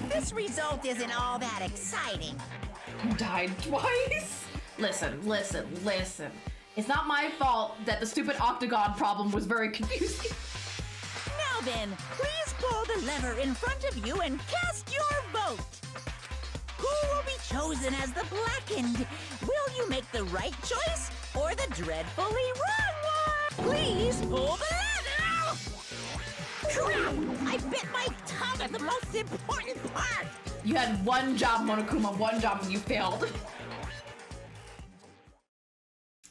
This result isn't all that exciting. Died twice? Listen. It's not my fault that the stupid octagon problem was very confusing. Now then, please pull the lever in front of you and cast your vote. Who will be chosen as the blackened? Will you make the right choice or the dreadfully wrong one? Please pull the lever! Crap! I bit my tongue at the most important part! You had one job, Monokuma, one job and you failed.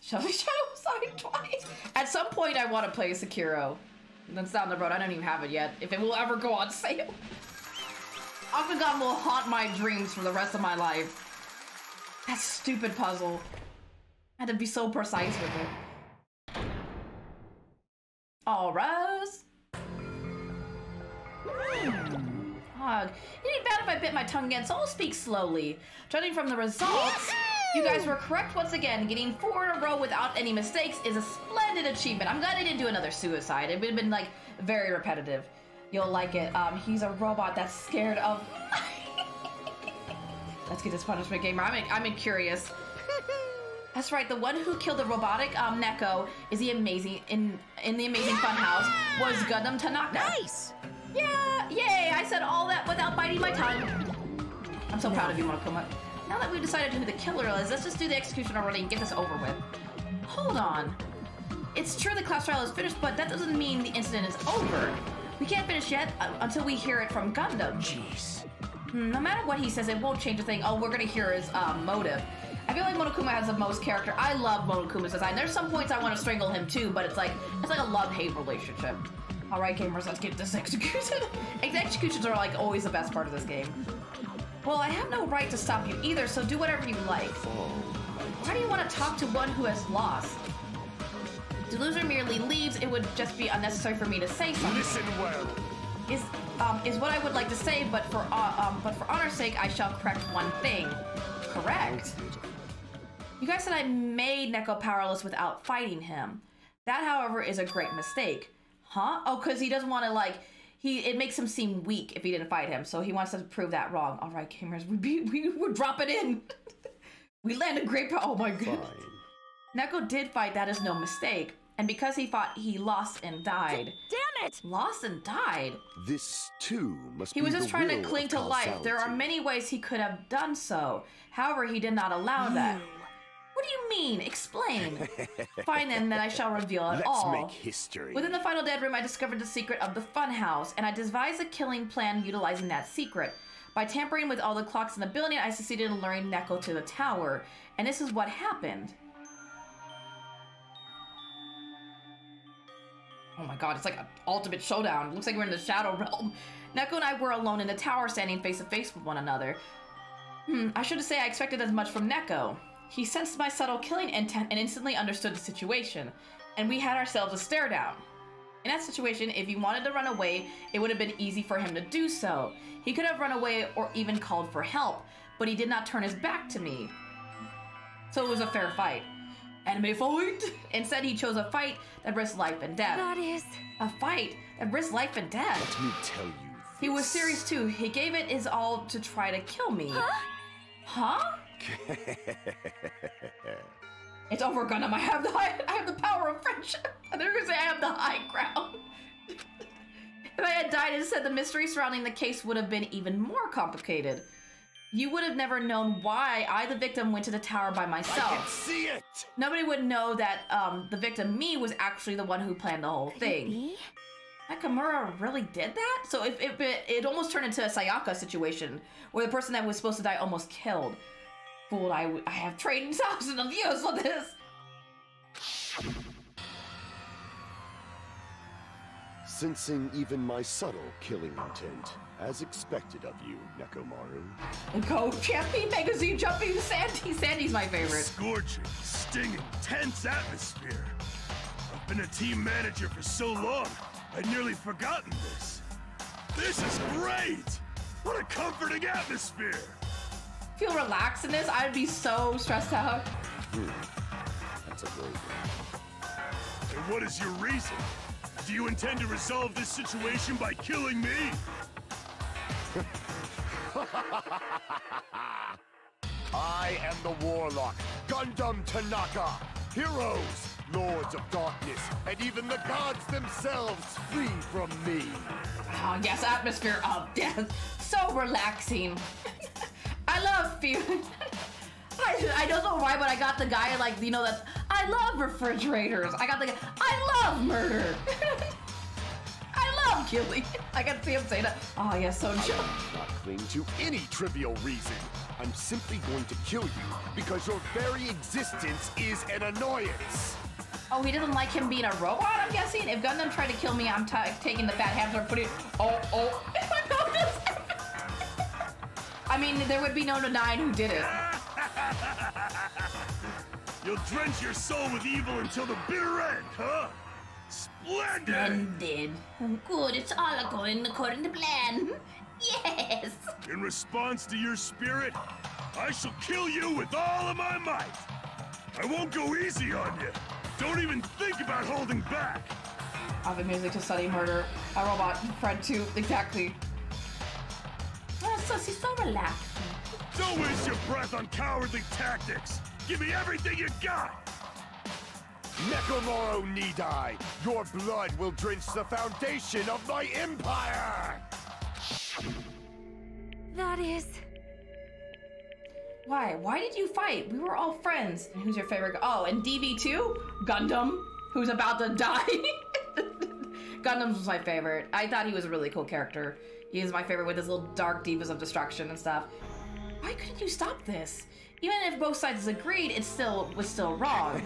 Shall we shadow side twice? At some point I want to play Sekiro. That's down the road, I don't even have it yet. If it will ever go on sale. Octagon will haunt my dreams for the rest of my life. That stupid puzzle. I had to be so precise with it. All right. Hug. It ain't bad if I bit my tongue again, so I'll speak slowly. Judging from the results, you guys were correct once again. Getting 4 in a row without any mistakes is a splendid achievement. I'm glad I didn't do another suicide. It would have been like very repetitive. You'll like it. He's a robot that's scared of. Let's get this punishment gamer. I'm curious. That's right. The one who killed the robotic Neko is the amazing in the Amazing Funhouse was Gundam Tanaka. Nice. Yeah, yay! I said all that without biting my tongue. I'm so proud of you, Monokuma. Now that we've decided who the killer is, let's just do the execution already and get this over with. Hold on. It's true the class trial is finished, but that doesn't mean the incident is over. We can't finish yet until we hear it from Gundam. Jeez. No matter what he says, it won't change a thing. Oh, we're gonna hear his motive. I feel like Monokuma has the most character. I love Monokuma's design. There's some points I want to strangle him too, but it's like a love-hate relationship. All right, gamers, let's get this executed. Executions are like always the best part of this game. Well, I have no right to stop you either, so do whatever you like. Why do you want to talk to one who has lost? If the loser merely leaves, it would just be unnecessary for me to say something. Listen well. Is what I would like to say, but for honor's sake, I shall correct one thing. Correct? You guys said I made Neko powerless without fighting him. That, however, is a great mistake. Huh? Oh, because he doesn't want to, like, it makes him seem weak if he didn't fight him, so he wants to prove that wrong. All right, gamers, we're dropping in. We landed great power. Oh my goodness. Neko did fight, that is no mistake. And because he fought, he lost and died. Damn it! Lost and died? This, too, must be He was just trying to will cling of to life. causality. There are many ways he could have done so. However, he did not allow that. What do you mean? Explain. Fine then, I shall reveal it all. Let's make history. Within the final dead room, I discovered the secret of the funhouse, and I devised a killing plan utilizing that secret. By tampering with all the clocks in the building, I succeeded in luring Neko to the tower. And this is what happened. Oh my god, it's like an ultimate showdown. It looks like we're in the Shadow Realm. Neko and I were alone in the tower, standing face to face with one another. I should say I expected as much from Neko. He sensed my subtle killing intent and instantly understood the situation, and we had ourselves a stare down. In that situation, if he wanted to run away, it would have been easy for him to do so. He could have run away or even called for help, but he did not turn his back to me. So it was a fair fight. Anime fight! Instead, he chose a fight that risked life and death. That is... A fight that risked life and death. Let me tell you He was this. serious too. He gave it his all to try to kill me. Huh? It's over, Gundam. I have the power of friendship. And they're gonna say I have the high ground. If I had died instead, the mystery surrounding the case would have been even more complicated. You would have never known why I, the victim, went to the tower by myself. I can see it. Nobody would know that the victim, me, was actually the one who planned the whole thing. Nakamura really did that? So if it almost turned into a Sayaka situation, where the person that was supposed to die almost killed. Fool, I have trained thousands of years for this. Sensing even my subtle killing intent, as expected of you, Nekomaru. Go, Champion Magazine, jumping Sandy. Sandy's my favorite. Scorching, stinging, tense atmosphere. I've been a team manager for so long, I'd nearly forgotten this. This is great! What a comforting atmosphere! Feel relaxed in this? I'd be so stressed out. That's a great one. And what is your reason? Do you intend to resolve this situation by killing me? I am the Warlock, Gundam Tanaka. Heroes, Lords of Darkness, and even the gods themselves flee from me. Oh, yes, atmosphere of death. So relaxing. I love feeling. I don't know why, but I got the guy, like, you know, that I love refrigerators. I got the guy, I love murder. I love killing. I got to see him say that. Oh, yes, so chill. I do not cling to any trivial reason. I'm simply going to kill you because your very existence is an annoyance. Oh, he doesn't like him being a robot, I'm guessing? If Gundam tried to kill me, I'm taking the fat hamster and putting... Oh. I mean, there would be no denying who did it. You'll drench your soul with evil until the bitter end, huh? Splendid! Splendid. Good, it's all going according to plan. Yes! In response to your spirit, I shall kill you with all of my might. I won't go easy on you. Don't even think about holding back. I've been music to study murder. A robot, Fred too, exactly. Oh, so she's so relaxed. Don't waste your breath on cowardly tactics. Give me everything you got. Nekomoro Nidai, your blood will drench the foundation of my empire! That is... Why? Why did you fight? We were all friends. And who's your favorite? Oh, and DV2? Gundam, who's about to die. Gundam was my favorite. I thought he was a really cool character. He is my favorite with his little dark divas of destruction and stuff. Why couldn't you stop this? Even if both sides agreed, it was still wrong.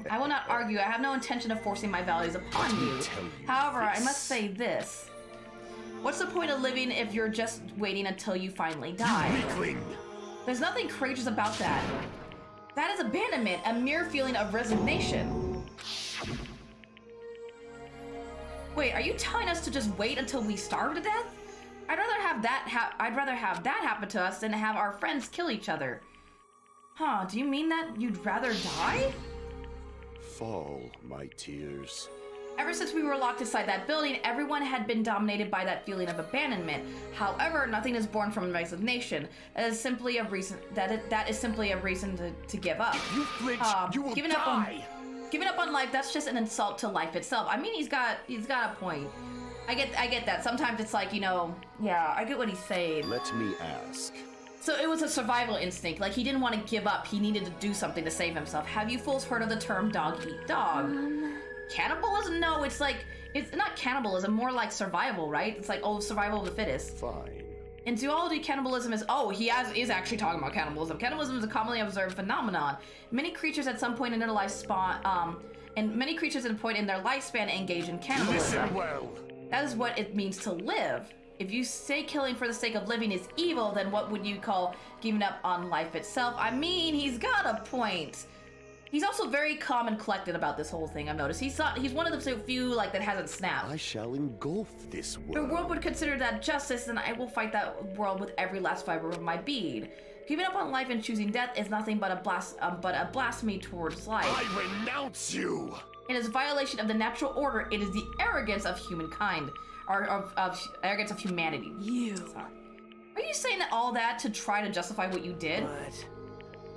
I will not argue. I have no intention of forcing my values upon you. However, I must say this. What's the point of living if you're just waiting until you finally die? Weakling! There's nothing courageous about that. That is abandonment, a mere feeling of resignation. Wait, are you telling us to just wait until we starve to death? I'd rather have that happen to us than have our friends kill each other. Huh, do you mean that you'd rather die? Fall, my tears. Ever since we were locked inside that building, everyone had been dominated by that feeling of abandonment. However, nothing is born from resignation. That is simply a reason to give up. If you flinch, you will die. Giving up on life, that's just an insult to life itself. I mean, he's got a point. I get that. Sometimes it's like, you know, yeah, I get what he's saying. Let me ask. So it was a survival instinct. Like, he didn't want to give up. He needed to do something to save himself. Have you fools heard of the term dog eat dog? Cannibalism? No, it's not cannibalism, more like survival, right? It's like, oh, survival of the fittest. Fine. In zoology, cannibalism is, is actually talking about cannibalism. Cannibalism is a commonly observed phenomenon. Many creatures at some point in their lifespan engage in cannibalism. Listen well. That is what it means to live. If you say killing for the sake of living is evil, then what would you call giving up on life itself? I mean, he's got a point. He's also very calm and collected about this whole thing, I've noticed. He's one of the few, like, that hasn't snapped. I shall engulf this world. The world would consider that justice, and I will fight that world with every last fiber of my being. Giving up on life and choosing death is nothing but a blasphemy towards life. I renounce you! It is a violation of the natural order. It is the arrogance of humankind. Or of arrogance of humanity. You. Sorry. Are you saying all that to try to justify what you did? What?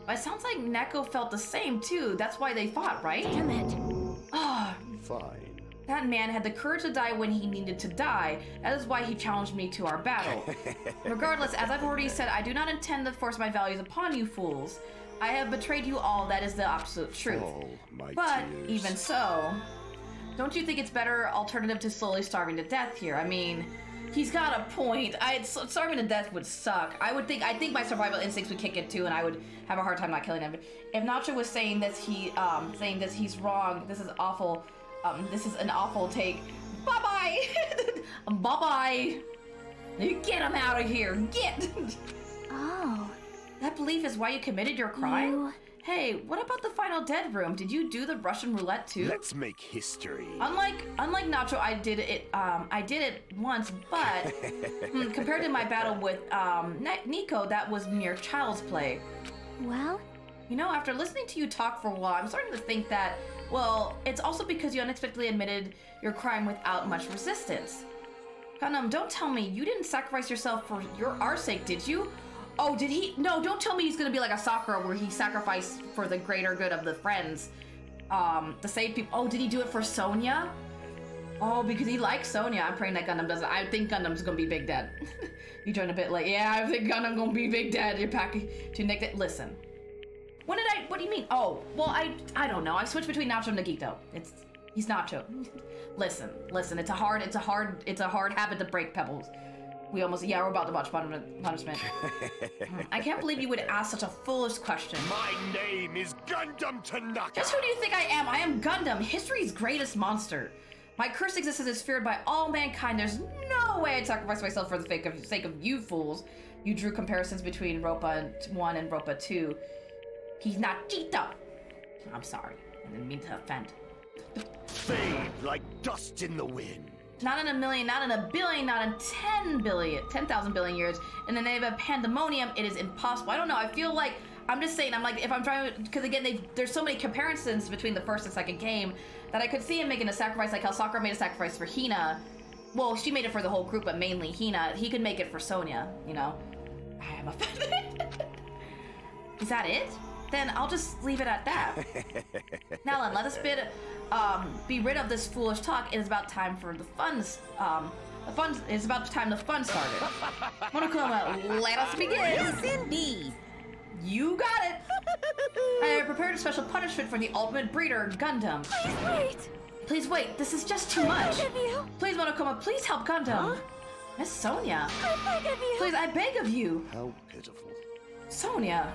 It sounds like Neko felt the same too. That's why they fought, right? Damn it. Ah. Fine. That man had the courage to die when he needed to die. That is why he challenged me to our battle. Regardless, as I've already said, I do not intend to force my values upon you fools. I have betrayed you all. That is the absolute truth. Oh, my but tears. even so, don't you think it's better alternative to slowly starving to death here? I mean, he's got a point. Starving to death would suck. I think my survival instincts would kick in too, and I would have a hard time not killing him. If Nacho was saying this, he's wrong. This is awful. This is an awful take. Bye bye. Bye bye. Get him out of here. Get. Oh. That belief is why you committed your crime? Hey, what about the final dead room? Did you do the Russian roulette too? Let's make history. Unlike Nacho, I did it once, but compared to my battle with Nico, that was mere child's play. Well? You know, after listening to you talk for a while, I'm starting to think that, well, it's also because you unexpectedly admitted your crime without much resistance. Gundam, don't tell me you didn't sacrifice yourself for our sake, did you? Oh, did he? No, don't tell me he's gonna be like a Sakura where he sacrificed for the greater good of the friends. To save people. Oh, did he do it for Sonya? Oh, because he likes Sonya. I'm praying that Gundam doesn't. I think Gundam's gonna be Big Dad. You joined a bit late. Yeah, I think Gundam gonna be Big Dad. You're packing to Nick. Listen. When did I? What do you mean? Oh, well, I don't know. I switched between Nacho and Nagito. He's Nacho. Listen. It's a hard habit to break, Pebbles. We're about to watch Punishment. I can't believe you would ask such a foolish question. My name is Gundam Tanaka. Just who do you think I am? I am Gundam, history's greatest monster. My cursed existence is feared by all mankind. There's no way I'd sacrifice myself for the sake of you fools. You drew comparisons between Ropa 1 and Ropa 2. He's not Cheetah. I'm sorry. I didn't mean to offend. Fade like dust in the wind. Not in a million, not in a billion, not in 10,000 billion years. In the name of pandemonium, it is impossible. I don't know. I feel like, I'm just saying, I'm like, if I'm trying to, because again, there's so many comparisons between the first and second game that I could see him making a sacrifice, like how Sakura made a sacrifice for Hina. Well, she made it for the whole group, but mainly Hina. He could make it for Sonya, you know? I am offended. Is that it? Then I'll just leave it at that. Now then, let us be rid of this foolish talk. It is about time for the fun. It's about time the fun started. Monokuma, let us begin. Yes, indeed. You got it. I have prepared a special punishment for the ultimate breeder, Gundam. Please wait. Please wait. This is just too much. I beg of you. Please, Monokuma, please help Gundam. Huh? Miss Sonya. I beg of you. Please, I beg of you. How pitiful. Sonya.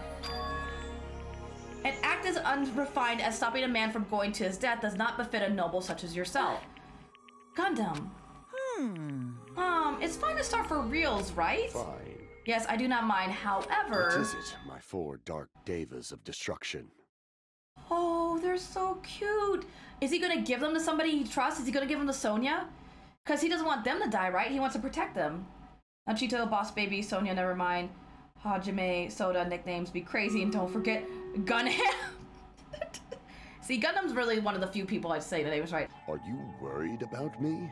An act as unrefined as stopping a man from going to his death does not befit a noble such as yourself. Gundam. It's fine to start for reals, right? Fine. Yes, I do not mind. However... What is it, my 4 dark devas of destruction? Oh, they're so cute. Is he gonna give them to somebody he trusts? Is he gonna give them to Sonya? Because he doesn't want them to die, right? He wants to protect them. Nachito, Boss Baby, Sonya, never mind. Hajime, Soda, nicknames, be crazy, and don't forget Gunham. See, Gundam's really one of the few people I'd say that he was right. Are you worried about me?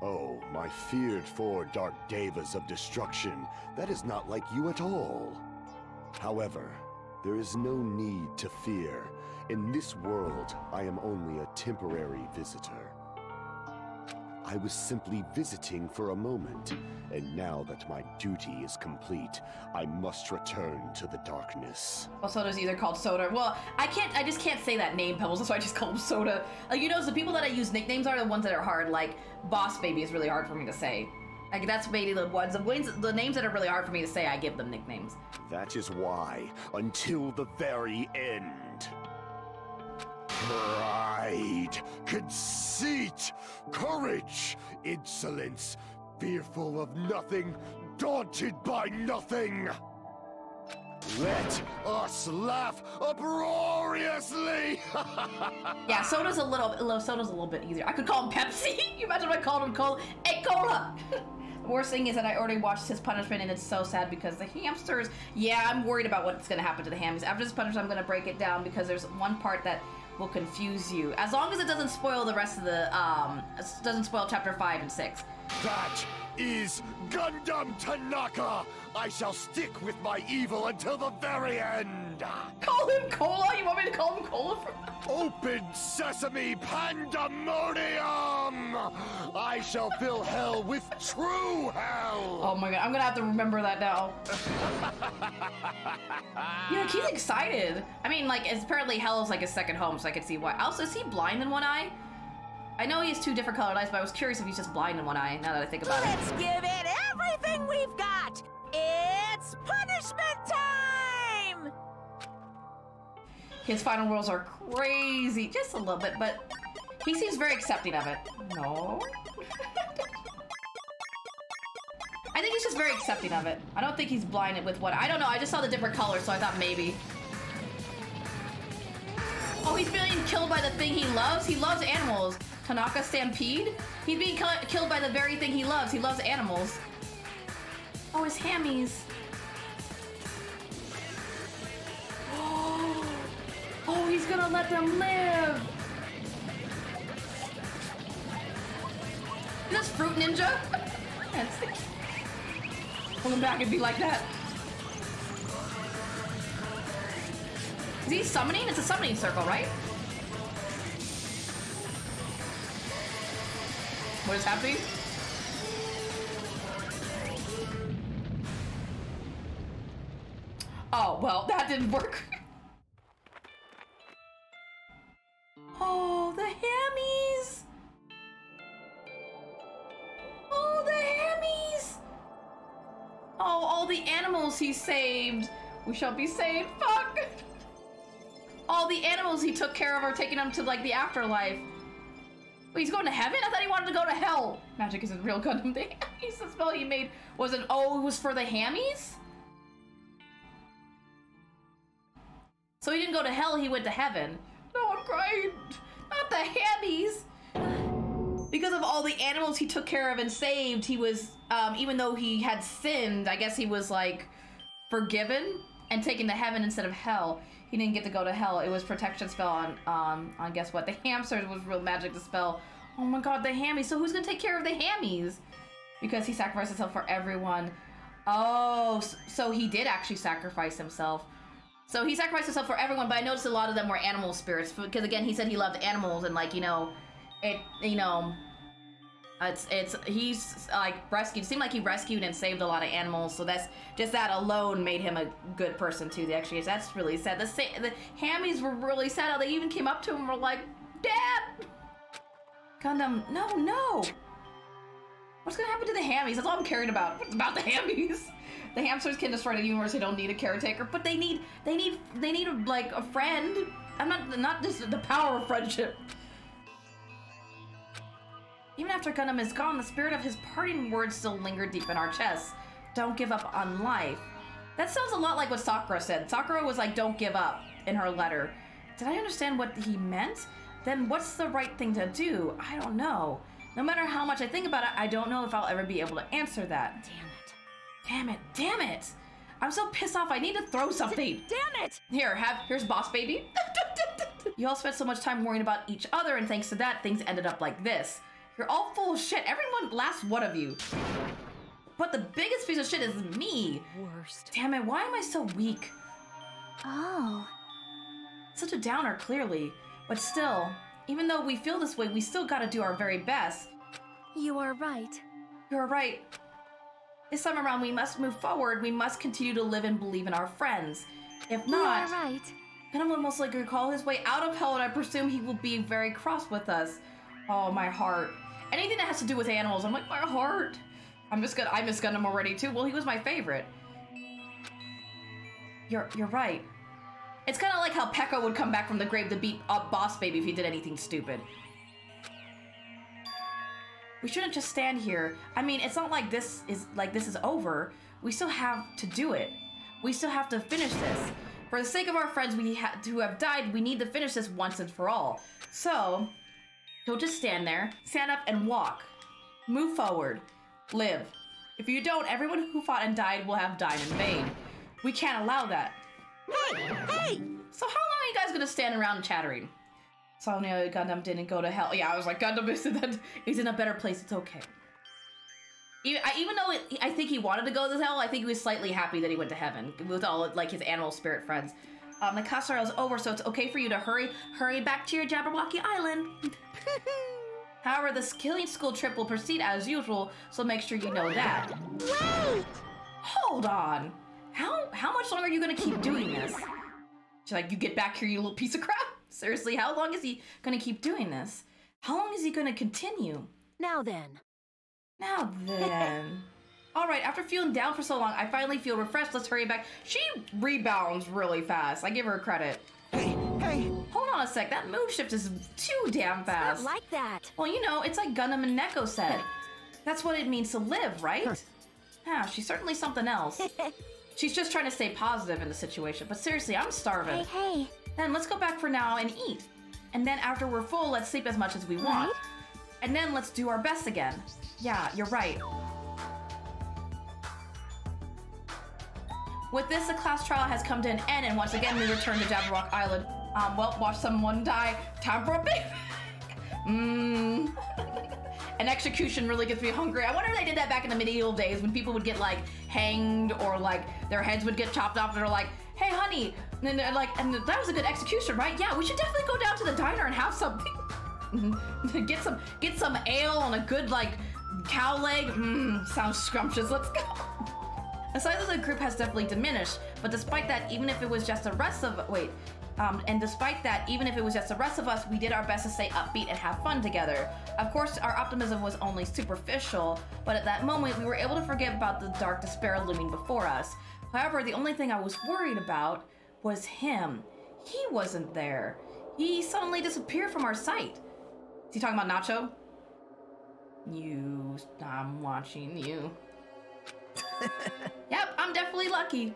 Oh, my feared 4 dark devas of destruction. That is not like you at all. However, there is no need to fear. In this world, I am only a temporary visitor. I was simply visiting for a moment, and now that my duty is complete, I must return to the darkness. Well, Soda's either called Soda. Well, I just can't say that name, Pebbles, that's why I just call him Soda. Like, you know, the people that I use nicknames are the ones that are hard, like Boss Baby is really hard for me to say. Like, that's maybe the names that are really hard for me to say, I give them nicknames. That is why, until the very end. Pride, conceit, courage, insolence, fearful of nothing, daunted by nothing. Let us laugh uproariously! Yeah, Soda's a little bit easier. I could call him Pepsi. You imagine if I called him Cola? Hey, Cola! The worst thing is that I already watched his punishment, and it's so sad because the hamsters... Yeah, I'm worried about what's going to happen to the hamsters. After this punishment, I'm going to break it down because there's one part that will confuse you. As long as it doesn't spoil the rest of the... doesn't spoil chapter 5 and 6. That is Gundam Tanaka! I shall stick with my evil until the very end! Call him Cola? You want me to call him Cola from... Open sesame pandemonium! I shall fill hell with true hell! Oh my god, I'm gonna have to remember that now. Yeah, he's excited. I mean, like, apparently hell is like his second home, so I can see why. Also, is he blind in one eye? I know he has 2 different colored eyes, but I was curious if he's just blind in one eye, now that I think about it. Let's give it everything we've got. It's punishment time! His final rules are crazy, just a little bit, but he seems very accepting of it. No? I think he's just very accepting of it. I don't think he's blinded with what... I don't know, I just saw the different colors, so I thought maybe. Oh, he's being killed by the thing he loves? He loves animals. Tanaka Stampede? He's being killed by the very thing he loves. He loves animals. Oh, his hammies. Oh, he's gonna let them live. Is this Fruit Ninja? And pull him back and be like that. Is he summoning? It's a summoning circle, right? What is happening? Oh, well, that didn't work. Oh, the hammies! Oh, the hammies! Oh, all the animals he saved. We shall be saved. Fuck! All the animals he took care of are taking him to, like, the afterlife. Wait, he's going to heaven? I thought he wanted to go to hell. Magic isn't real Gundam. The hammies, the spell he made wasn't. Oh, it was for the hammies? So he didn't go to hell, he went to heaven. No, I'm crying. Not the hammies. Because of all the animals he took care of and saved, he was, even though he had sinned, I guess he was, like, forgiven and taken to heaven instead of hell. He didn't get to go to hell. It was protection spell on guess what? The hamsters was real magic to spell. Oh my god, the hammies. So who's gonna take care of the hammies? Because he sacrificed himself for everyone. Oh, so he did actually sacrifice himself. So he sacrificed himself for everyone, but I noticed a lot of them were animal spirits. Because again, he said he loved animals and, like, he's like rescued. It seemed like he rescued and saved a lot of animals, so that's just that alone made him a good person too. That's really sad. The hammies were really sad how they even came up to him and were like, Dad! Gundam, no! What's gonna happen to the hammies? That's all I'm caring about. What's about the hammies? The hamsters can destroy the universe. They don't need a caretaker, but they need like a friend. I'm not just the power of friendship. Even after Gundam is gone, the spirit of his parting words still linger deep in our chests. Don't give up on life. That sounds a lot like what Sakura said. Sakura was like, don't give up in her letter. Did I understand what he meant? Then what's the right thing to do? I don't know. No matter how much I think about it, I don't know if I'll ever be able to answer that. Damn it. I'm so pissed off, I need to throw something. Damn it! Here's Boss Baby. You all spent so much time worrying about each other, and thanks to that, things ended up like this. You're all full of shit. Everyone, last one of you. But the biggest piece of shit is me. Worst. Damn it, why am I so weak? Oh. Such a downer, clearly. But still, even though we feel this way, we still gotta do our very best. You are right. You're right. This time around, we must move forward. We must continue to live and believe in our friends. If not, you are right. Gundam will most likely call his way out of hell, and I presume he will be very cross with us. Oh, my heart. Anything that has to do with animals, I'm like, my heart. I miss Gundam already too. Well, he was my favorite. You're right. It's kind of like how Pekka would come back from the grave to beat up Boss Baby if he did anything stupid. We shouldn't just stand here. I mean, it's not like this is over. We still have to do it. We still have to finish this. For the sake of our friends who have died, we need to finish this once and for all. So, don't just stand there. Stand up and walk. Move forward. Live. If you don't, everyone who fought and died will have died in vain. We can't allow that. Hey! So how long are you guys gonna stand around chattering? So no, Gundam didn't go to hell. Yeah, I was like, Gundam is in a better place. It's okay. Even though I think he wanted to go to hell, I think he was slightly happy that he went to heaven with all like his animal spirit friends. The class trial is over, so it's okay for you to hurry back to your Jabberwocky Island. However, the killing school trip will proceed as usual, so make sure you know that. Wait! Hold on. How much longer are you gonna keep doing this? She's like, you get back here, you little piece of crap. Seriously, how long is he gonna keep doing this? How long is he gonna continue? Now then. All right, after feeling down for so long, I finally feel refreshed. Let's hurry back. She rebounds really fast. I give her credit. Hey! Hold on a sec. That move shift is too damn fast. It's not like that. Well, you know, it's like Gundam and Neko said. That's what it means to live, right? Yeah, she's certainly something else. She's just trying to stay positive in the situation. But seriously, I'm starving. Hey. Then let's go back for now and eat. And then after we're full, let's sleep as much as we want. Right? And then let's do our best again. Yeah, you're right. With this, the class trial has come to an end, and once again, we return to Jabberwock Island. Well, watch someone die. Time for a big... an execution really gets me hungry. I wonder if they did that back in the medieval days when people would get like hanged or like their heads would get chopped off and they're like, hey honey, and then they're like, and that was a good execution, right? Yeah, we should definitely go down to the diner and have something. get some ale and a good like cow leg. Sounds scrumptious. Let's go. The size of the group has definitely diminished, but despite that, even if it was just the rest of us, we did our best to stay upbeat and have fun together. Of course, our optimism was only superficial, but at that moment, we were able to forget about the dark despair looming before us. However, the only thing I was worried about was him. He wasn't there. He suddenly disappeared from our sight. Is he talking about Nacho? I'm watching you. Yep, I'm definitely lucky.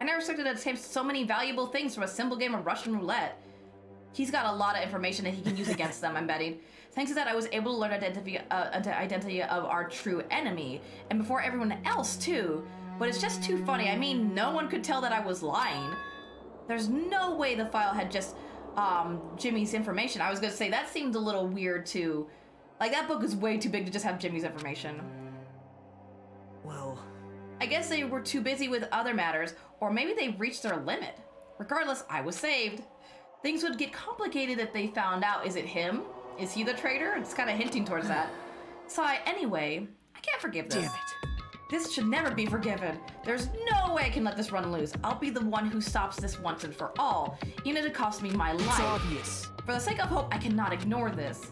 I never expected to obtain so many valuable things from a simple game of Russian roulette. He's got a lot of information that he can use against them, I'm betting. Thanks to that, I was able to learn the identity of our true enemy, and before everyone else too. But it's just too funny. I mean, no one could tell that I was lying. There's no way the file had just Jimmy's information. I was gonna say that seemed a little weird too. Like, that book is way too big to just have Jimmy's information. Well, I guess they were too busy with other matters, or maybe they reached their limit. Regardless, I was saved. Things would get complicated if they found out. Is it him? Is he the traitor? It's kind of hinting towards that. So anyway, I can't forgive this. Damn it. This should never be forgiven. There's no way I can let this run loose. I'll be the one who stops this once and for all, even if it costs me my life. It's obvious. For the sake of hope, I cannot ignore this.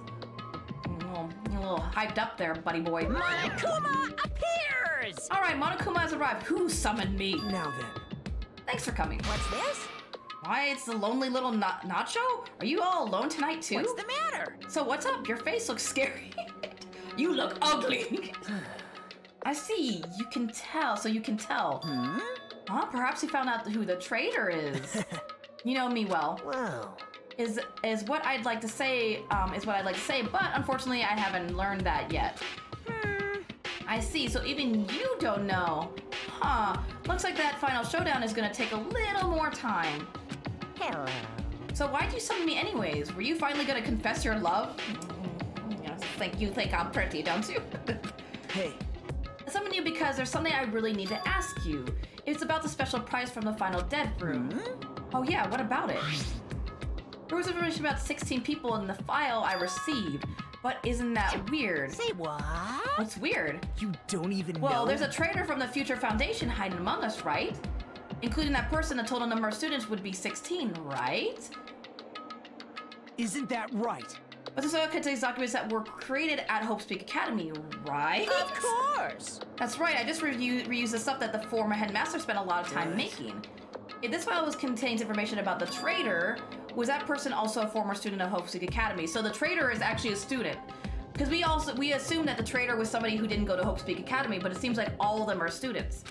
You're a little hyped up there, buddy boy. Monokuma appears! Alright, Monokuma has arrived. Who summoned me? Now then. Thanks for coming. What's this? Why, it's the lonely little Nacho? Are you all alone tonight too? What's the matter? So what's up? Your face looks scary. You look ugly. I see. You can tell. So you can tell. Huh? Perhaps you found out who the traitor is. You know me well. Well. Is what I'd like to say. But unfortunately, I haven't learned that yet. I see. So even you don't know. Huh. Looks like that final showdown is gonna take a little more time. Hello. So why'd you summon me anyways? Were you finally gonna confess your love? You think I'm pretty, don't you? Hey. I summoned you because there's something I really need to ask you. It's about the special prize from the final dead room. Oh yeah, what about it? There was information about 16 people in the file I received, but isn't that weird? Say what? What's weird? You don't even know? Well, there's a traitor from the Future Foundation hiding among us, right? Including that person, the total number of students would be 16, right? Isn't that right? But this all contains documents that were created at Hope Speak Academy, right? Of course! That's right, I just reused the stuff that the former headmaster spent a lot of time making. If this file contains information about the traitor, was that person also a former student of Hope Speak Academy? So the traitor is actually a student. Because we assumed that the traitor was somebody who didn't go to Hope Speak Academy, but it seems like all of them are students.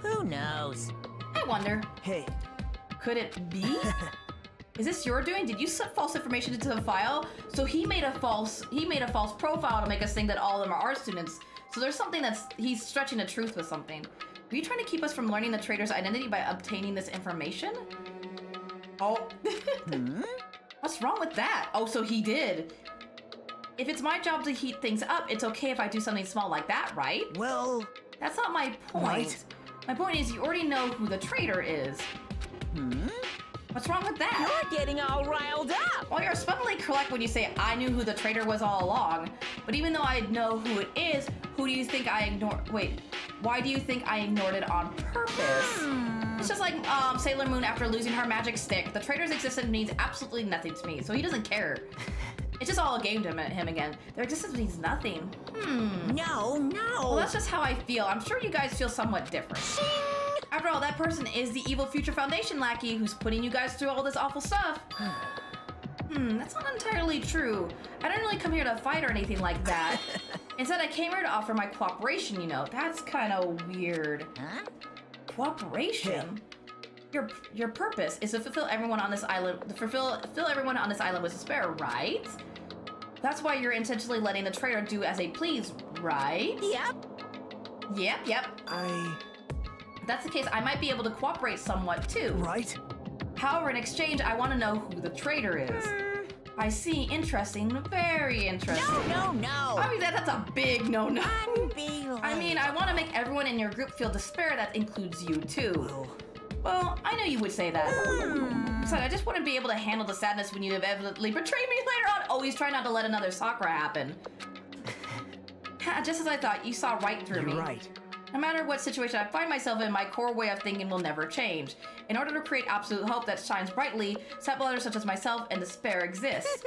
Who knows? I wonder. Hey. Could it be? Is this your doing? Did you set false information into the file? So he made a false profile to make us think that all of them are our students. So there's something he's stretching the truth with something. Were you trying to keep us from learning the traitor's identity by obtaining this information? Oh. What's wrong with that? Oh, so he did. If it's my job to heat things up, it's okay if I do something small like that, right? Well... That's not my point. Right. My point is you already know who the traitor is. What's wrong with that? You're getting all riled up! Well, you're especially correct when you say I knew who the traitor was all along. But even though I know who it is, who do you think I ignored? Wait, why do you think I ignored it on purpose? It's just like Sailor Moon after losing her magic stick. The traitor's existence means absolutely nothing to me, so he doesn't care. It's just all a game to him again. Their existence means nothing. No. Well, that's just how I feel. I'm sure you guys feel somewhat different. Shing! After all, that person is the evil Future Foundation lackey who's putting you guys through all this awful stuff. That's not entirely true. I didn't really come here to fight or anything like that. Instead, I came here to offer my cooperation, you know. That's kind of weird. Huh? Cooperation? Your purpose is to fulfill everyone on this island, fill everyone on this island with despair, right? That's why you're intentionally letting the traitor do as they please, right? Yep. Yep. If that's the case, I might be able to cooperate somewhat too. Right? However, in exchange, I want to know who the traitor is. I see. Interesting. Very interesting. No. I mean, that's a big no-no. Unbelievable. I mean, I want to make everyone in your group feel despair. That includes you, too. Well, I knew you would say that. So I just want to be able to handle the sadness when you inevitably betray me later on. Always try not to let another Sakura happen. Just as I thought, you saw right through me. You're right. No matter what situation I find myself in, my core way of thinking will never change. In order to create absolute hope that shines brightly, simple others such as myself and despair exist.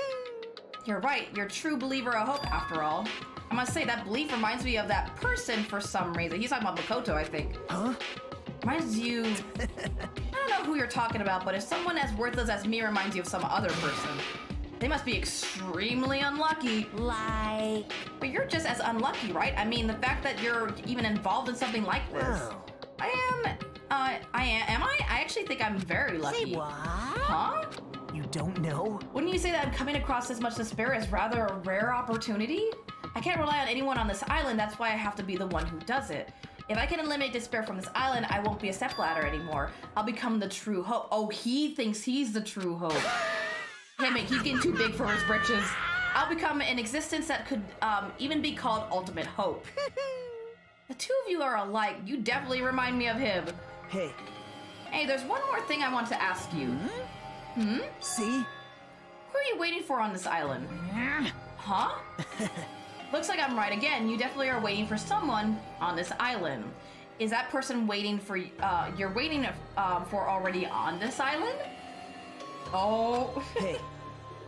You're right, you're a true believer of hope after all. I must say, that belief reminds me of that person for some reason. He's talking about Makoto, I think. Huh? Reminds you... I don't know who you're talking about, but if someone as worthless as me reminds you of some other person, they must be extremely unlucky. Like... But you're just as unlucky, right? I mean, the fact that you're even involved in something like this. Oh. I actually think I'm very lucky. Say what? Huh? You don't know? Wouldn't you say that coming across this much despair is rather a rare opportunity? I can't rely on anyone on this island, that's why I have to be the one who does it. If I can eliminate despair from this island, I won't be a stepladder anymore. I'll become the true hope. Oh, he thinks he's the true hope. Hey, mate, he's getting too big for his britches. I'll become an existence that could even be called ultimate hope. The two of you are alike. You definitely remind me of him. Hey. Hey, there's one more thing I want to ask you. See? Who are you waiting for on this island? Huh? Looks like I'm right again. You definitely are waiting for someone on this island. Is that person waiting for, you're waiting for already on this island? Oh. Hey.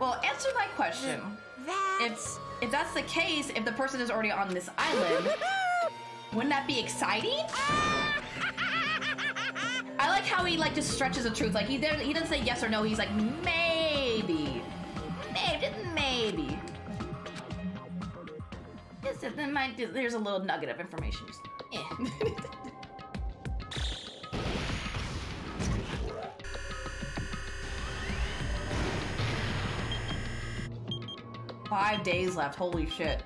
Well, answer my question. If that's the case, if the person is already on this island, wouldn't that be exciting? I like how he like just stretches the truth. Like he doesn't say yes or no. He's like maybe, maybe. There's a little nugget of information. Just, eh. 5 days left. Holy shit.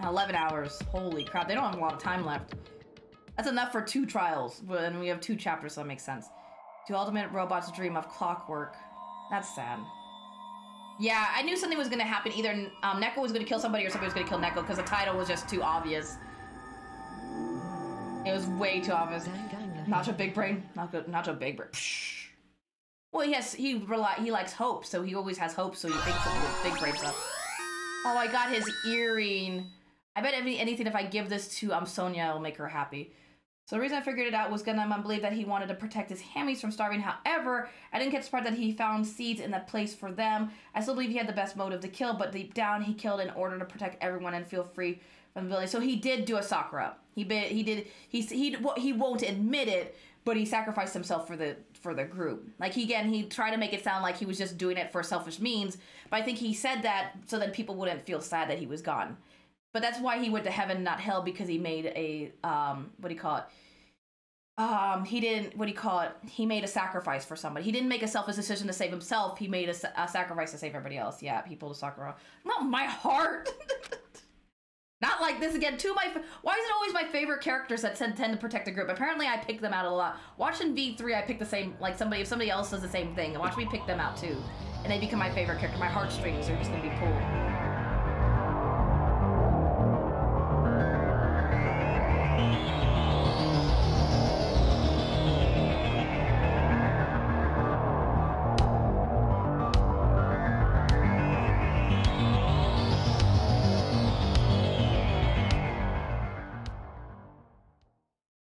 11 hours. Holy crap. They don't have a lot of time left. That's enough for 2 trials. And we have 2 chapters, so that makes sense. Do ultimate robots dream of clockwork? That's sad. Yeah, I knew something was going to happen. Either Neko was going to kill somebody or somebody was going to kill Neko because the title was just too obvious. It was way too obvious. Nacho Big Brain. Nacho Big Brain. Psh. Well, he likes hope, so he always has hope, so he thinks of Big Brain stuff. Oh, I got his earring. I bet anything if I give this to Sonia, it'll make her happy. So the reason I figured it out was gonna believe that he wanted to protect his hammies from starving. However, I didn't get the part that he found seeds in that place for them. I still believe he had the best motive to kill, but deep down he killed in order to protect everyone and feel free from the village. So he did do a Sakura. He won't admit it, but he sacrificed himself for the group. Like he tried to make it sound like he was just doing it for selfish means, but I think he said that so that people wouldn't feel sad that he was gone. But that's why he went to heaven, not hell, because he made a he made a sacrifice for somebody. He didn't make a selfish decision to save himself. He made a sacrifice to save everybody else. Yeah, people to Sakura. Not my heart. Not like this again. Why is it always my favorite characters that tend to protect the group? Apparently, I pick them out a lot. Watching V3, I pick the same. Like if somebody else does the same thing, watch me pick them out too, and they become my favorite character. My heartstrings are just gonna be pulled.